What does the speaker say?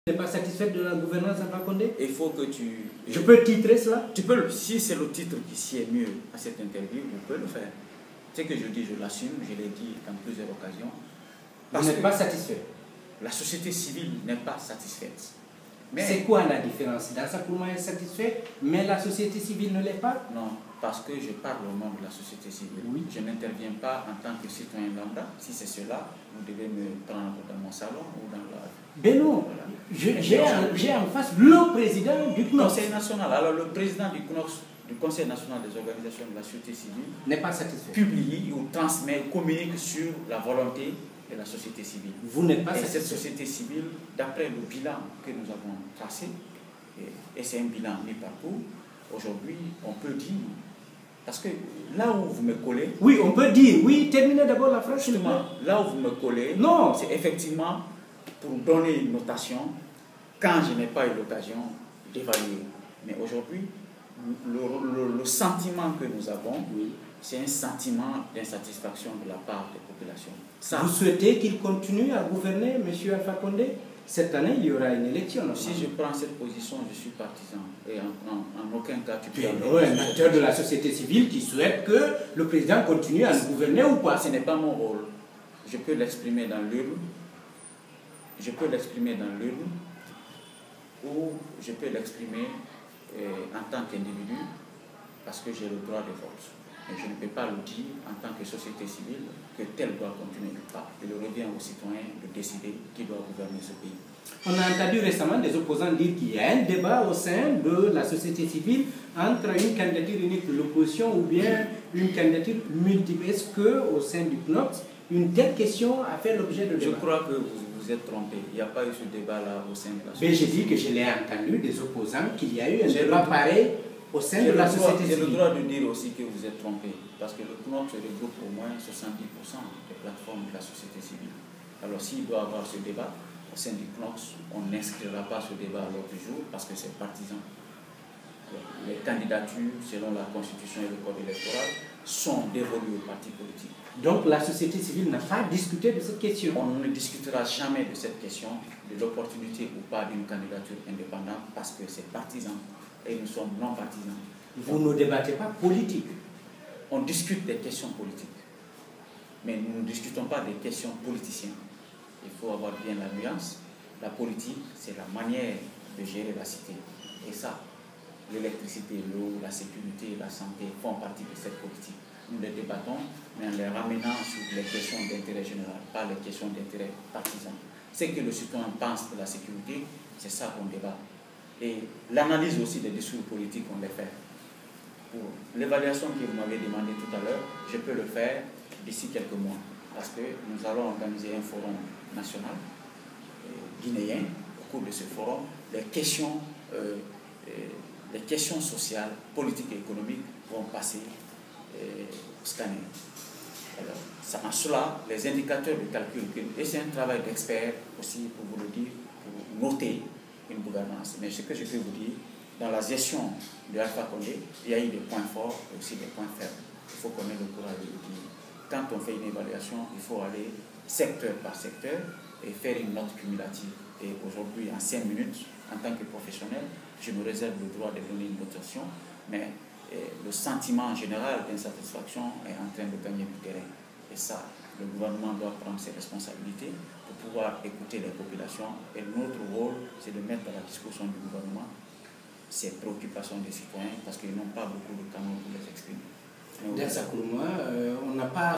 N'est pas satisfait de la gouvernance Alpha Condé? Il faut que tu... Je peux titrer cela? Tu peux, si c'est le titre qui sied mieux à cette interview, vous pouvez le faire. Ce que je dis, je l'assume, je l'ai dit dans plusieurs occasions. Vous n'êtes pas satisfait? La société civile n'est pas satisfaite. C'est quoi la différence? Dansa Kourouma est satisfait, mais la société civile ne l'est pas? Non, parce que je parle au nom de la société civile. Oui. Je n'interviens pas en tant que citoyen lambda. Si c'est cela, vous devez me prendre dans mon salon ou dans la... Ben non, voilà. J'ai en face le président du CNOS. Conseil national. Alors le président du CNOS, du Conseil national des organisations de la société civile, n'est pas satisfait. Publie ou transmet, communique sur la volonté de la société civile. Vous n'êtes pas satisfait. Cette société civile, d'après le bilan que nous avons tracé, et c'est un bilan mis partout, aujourd'hui, on peut dire, parce que là où vous me collez... Oui, on peut dire, oui, terminez d'abord la phrase. Justement, là où vous me collez, non, c'est effectivement pour donner une notation quand je n'ai pas eu l'occasion d'évaluer. Mais aujourd'hui, le sentiment que nous avons, oui, c'est un sentiment d'insatisfaction de la part des populations. Ça, vous souhaitez qu'il continue à gouverner, M. Alpha Condé? Cette année, il y aura une élection. Si je prends cette position, je suis partisan. Et en aucun cas, tu peux... un acteur de la société civile qui souhaite que le président continue à nous gouverner ou pas? Ce n'est pas mon rôle. Je peux l'exprimer dans l'urne. Je peux l'exprimer dans l'urne. Ou je peux l'exprimer en tant qu'individu, parce que j'ai le droit de vote. Mais je ne peux pas le dire en tant que société civile que tel doit continuer ou pas. Il revient aux citoyens de décider qui doit gouverner ce pays. On a entendu récemment des opposants dire qu'il y a un débat au sein de la société civile entre une candidature unique de l'opposition ou bien une candidature multiple. Est-ce qu'au sein du CNOS, une telle question a fait l'objet de débat? Je crois que vous êtes trompé. Il n'y a pas eu ce débat-là au sein de la société. Mais j'ai dit que je l'ai entendu des opposants qu'il y a eu un débat pareil au sein de la société civile. J'ai le droit de dire aussi que vous êtes trompé, parce que le CNOS regroupe au moins 70% des plateformes de la société civile. Alors s'il doit y avoir ce débat au sein du CNOS, on n'inscrira pas ce débat à l'ordre du jour parce que c'est partisan. Les candidatures, selon la Constitution et le Code électoral, sont dévolues aux partis politiques. Donc la société civile n'a pas discuté de cette question? On ne discutera jamais de cette question, de l'opportunité ou pas d'une candidature indépendante, parce que c'est partisan. Et nous sommes non partisans. Vous ne débattez pas politique? On discute des questions politiques. Mais nous ne discutons pas des questions politiciennes. Il faut avoir bien la nuance. La politique, c'est la manière de gérer la cité. Et ça, l'électricité, l'eau, la sécurité, la santé font partie de cette politique. Nous les débattons, mais en les ramenant sur les questions d'intérêt général, pas les questions d'intérêt partisan. Ce que le citoyen pense de la sécurité, c'est ça qu'on débat. Et l'analyse aussi des discours politiques, on les fait. Pour l'évaluation que vous m'avez demandé tout à l'heure, je peux le faire d'ici quelques mois. Parce que nous allons organiser un forum national guinéen. Au cours de ce forum, les questions sociales, politiques et économiques vont passer au scanner. Alors, en cela, les indicateurs de calcul, et c'est un travail d'expert aussi, pour vous le dire, pour noter une gouvernance. Mais ce que je peux vous dire, dans la gestion de Alpha Condé, il y a eu des points forts et aussi des points faibles. Il faut qu'on ait le courage de le dire. Quand on fait une évaluation, il faut aller secteur par secteur et faire une note cumulative. Et aujourd'hui, en 5 minutes, en tant que professionnel, je me réserve le droit de donner une notation, mais le sentiment général d'insatisfaction est en train de gagner du terrain. Et ça, le gouvernement doit prendre ses responsabilités pour pouvoir écouter les populations. Et notre rôle, c'est de mettre à la discussion du gouvernement ces préoccupations des citoyens parce qu'ils n'ont pas beaucoup de canaux pour les exprimer. Dansa Kourouma, on n'a pas